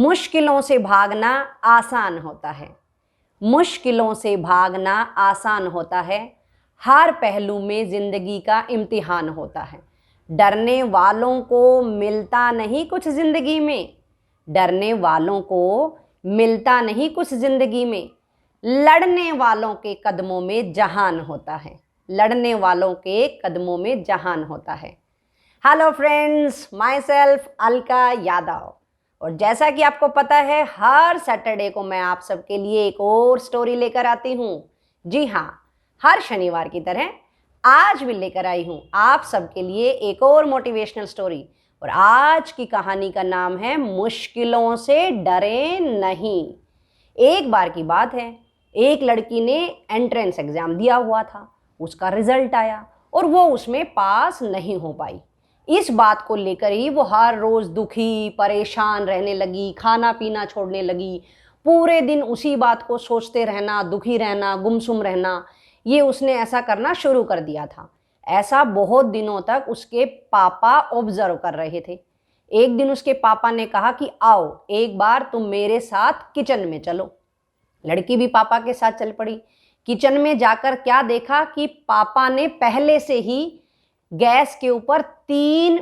मुश्किलों से भागना आसान होता है। मुश्किलों से भागना आसान होता है। हर पहलू में जिंदगी का इम्तिहान होता है। डरने वालों को मिलता नहीं कुछ जिंदगी में। डरने वालों को मिलता नहीं कुछ जिंदगी में। लड़ने वालों के कदमों में जहान होता है। लड़ने वालों के कदमों में जहान होता है। Hello friends, my self Alka Yadav. और जैसा कि आपको पता है, हर सैटरडे को मैं आप सबके लिए एक और स्टोरी लेकर आती हूँ। जी हाँ, हर शनिवार की तरह आज भी लेकर आई हूँ आप सबके लिए एक और मोटिवेशनल स्टोरी। और आज की कहानी का नाम है मुश्किलों से डरे नहीं। एक बार की बात है, एक लड़की ने एंट्रेंस एग्जाम दिया हुआ था। उसका रिजल्ट आया और वो उसमें पास नहीं हो पाई। इस बात को लेकर ही वो हर रोज दुखी परेशान रहने लगी, खाना पीना छोड़ने लगी। पूरे दिन उसी बात को सोचते रहना, दुखी रहना, गुमसुम रहना, ये उसने ऐसा करना शुरू कर दिया था। ऐसा बहुत दिनों तक उसके पापा ऑब्जर्व कर रहे थे। एक दिन उसके पापा ने कहा कि आओ एक बार तुम मेरे साथ किचन में चलो। लड़की भी पापा के साथ चल पड़ी। किचन में जाकर क्या देखा कि पापा ने पहले से ही गैस के ऊपर 3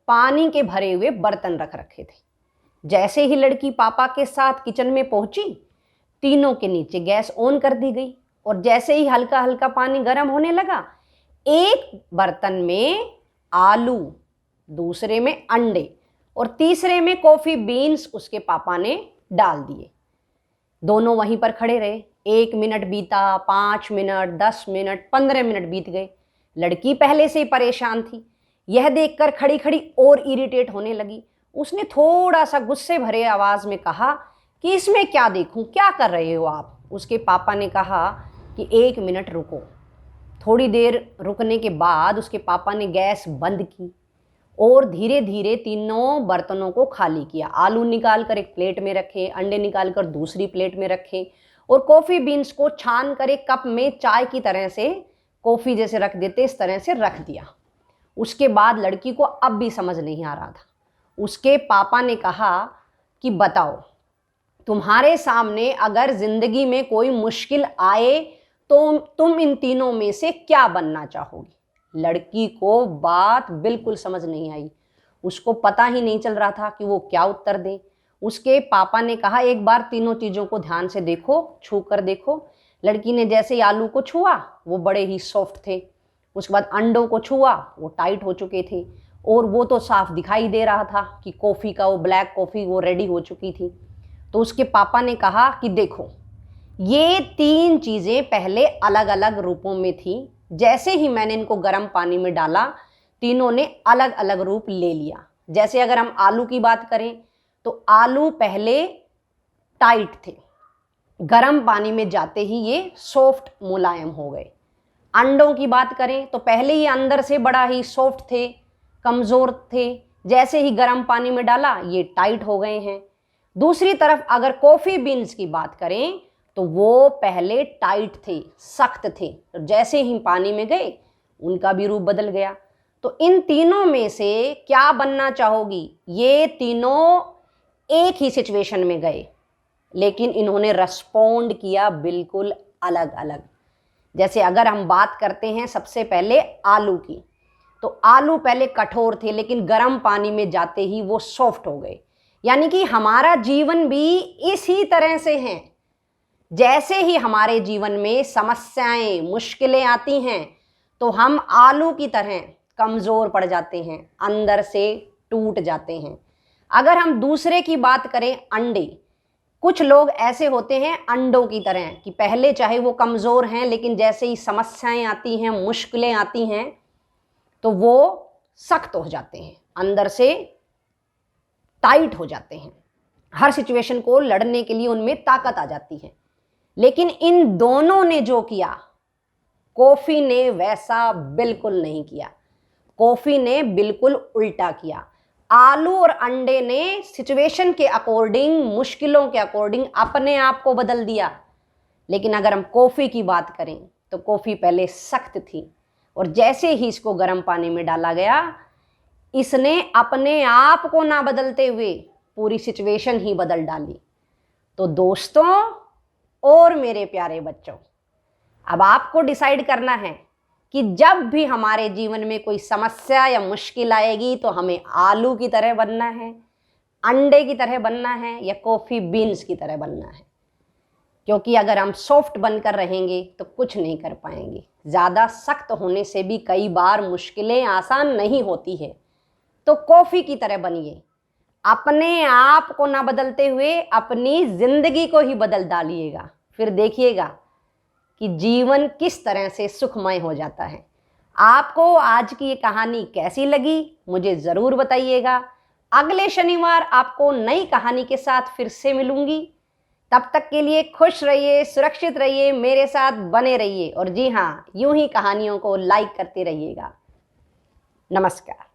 पानी के भरे हुए बर्तन रख रखे थे। जैसे ही लड़की पापा के साथ किचन में पहुंची, तीनों के नीचे गैस ऑन कर दी गई। और जैसे ही हल्का हल्का पानी गर्म होने लगा, एक बर्तन में आलू, दूसरे में अंडे और तीसरे में कॉफी बीन्स उसके पापा ने डाल दिए। दोनों वहीं पर खड़े रहे। 1 मिनट बीता, 5 मिनट, 10 मिनट, 15 मिनट बीत गए। लड़की पहले से ही परेशान थी। यह देखकर खड़ी खड़ी और इरिटेट होने लगी। उसने थोड़ा सा गुस्से भरे आवाज में कहा कि इसमें क्या देखूं, क्या कर रहे हो आप। उसके पापा ने कहा कि 1 मिनट रुको। थोड़ी देर रुकने के बाद उसके पापा ने गैस बंद की और धीरे धीरे तीनों बर्तनों को खाली किया। आलू निकाल कर एक प्लेट में रखे, अंडे निकाल कर दूसरी प्लेट में रखे और कॉफ़ी बीन्स को छान कर एक कप में चाय की तरह से, कॉफ़ी जैसे रख देते, इस तरह से रख दिया। उसके बाद लड़की को अब भी समझ नहीं आ रहा था। उसके पापा ने कहा कि बताओ, तुम्हारे सामने अगर ज़िंदगी में कोई मुश्किल आए तो तुम इन तीनों में से क्या बनना चाहोगी। लड़की को बात बिल्कुल समझ नहीं आई। उसको पता ही नहीं चल रहा था कि वो क्या उत्तर दे। उसके पापा ने कहा एक बार तीनों चीज़ों को ध्यान से देखो, छू कर देखो। लड़की ने जैसे ही आलू को छुआ, वो बड़े ही सॉफ्ट थे। उसके बाद अंडों को छुआ, वो टाइट हो चुके थे। और वो तो साफ दिखाई दे रहा था कि कॉफ़ी का, वो ब्लैक कॉफ़ी वो रेडी हो चुकी थी। तो उसके पापा ने कहा कि देखो, ये 3 चीज़ें पहले अलग अलग रूपों में थी। जैसे ही मैंने इनको गर्म पानी में डाला, तीनों ने अलग अलग रूप ले लिया। जैसे अगर हम आलू की बात करें तो आलू पहले टाइट थे, गर्म पानी में जाते ही ये सॉफ्ट मुलायम हो गए। अंडों की बात करें तो पहले ही अंदर से बड़ा ही सॉफ्ट थे, कमज़ोर थे। जैसे ही गर्म पानी में डाला ये टाइट हो गए हैं। दूसरी तरफ अगर कॉफ़ी बीन्स की बात करें तो वो पहले टाइट थे, सख्त थे। तो जैसे ही पानी में गए उनका भी रूप बदल गया। तो इन तीनों में से क्या बनना चाहोगी। ये तीनों एक ही सिचुएशन में गए, लेकिन इन्होंने रेस्पॉन्ड किया बिल्कुल अलग अलग। जैसे अगर हम बात करते हैं सबसे पहले आलू की, तो आलू पहले कठोर थे, लेकिन गर्म पानी में जाते ही वो सॉफ्ट हो गए। यानी कि हमारा जीवन भी इसी तरह से है। जैसे ही हमारे जीवन में समस्याएं, मुश्किलें आती हैं तो हम आलू की तरह कमज़ोर पड़ जाते हैं, अंदर से टूट जाते हैं। अगर हम दूसरे की बात करें, अंडे, कुछ लोग ऐसे होते हैं अंडों की तरह कि पहले चाहे वो कमज़ोर हैं, लेकिन जैसे ही समस्याएं आती हैं, मुश्किलें आती हैं तो वो सख्त हो जाते हैं, अंदर से टाइट हो जाते हैं। हर सिचुएशन को लड़ने के लिए उनमें ताकत आ जाती है। लेकिन इन दोनों ने जो किया, कॉफ़ी ने वैसा बिल्कुल नहीं किया। कॉफ़ी ने बिल्कुल उल्टा किया। आलू और अंडे ने सिचुएशन के अकॉर्डिंग, मुश्किलों के अकॉर्डिंग अपने आप को बदल दिया। लेकिन अगर हम कॉफ़ी की बात करें तो कॉफ़ी पहले सख्त थी और जैसे ही इसको गर्म पानी में डाला गया, इसने अपने आप को ना बदलते हुए पूरी सिचुएशन ही बदल डाली। तो दोस्तों और मेरे प्यारे बच्चों, अब आपको डिसाइड करना है कि जब भी हमारे जीवन में कोई समस्या या मुश्किल आएगी तो हमें आलू की तरह बनना है, अंडे की तरह बनना है या कॉफ़ी बीन्स की तरह बनना है। क्योंकि अगर हम सॉफ्ट बनकर रहेंगे तो कुछ नहीं कर पाएंगे। ज़्यादा सख्त होने से भी कई बार मुश्किलें आसान नहीं होती है। तो कॉफ़ी की तरह बनिए, अपने आप को ना बदलते हुए अपनी ज़िंदगी को ही बदल डालिएगा। फिर देखिएगा कि जीवन किस तरह से सुखमय हो जाता है। आपको आज की ये कहानी कैसी लगी मुझे ज़रूर बताइएगा। अगले शनिवार आपको नई कहानी के साथ फिर से मिलूंगी। तब तक के लिए खुश रहिए, सुरक्षित रहिए, मेरे साथ बने रहिए और जी हाँ, यूं ही कहानियों को लाइक करते रहिएगा। नमस्कार।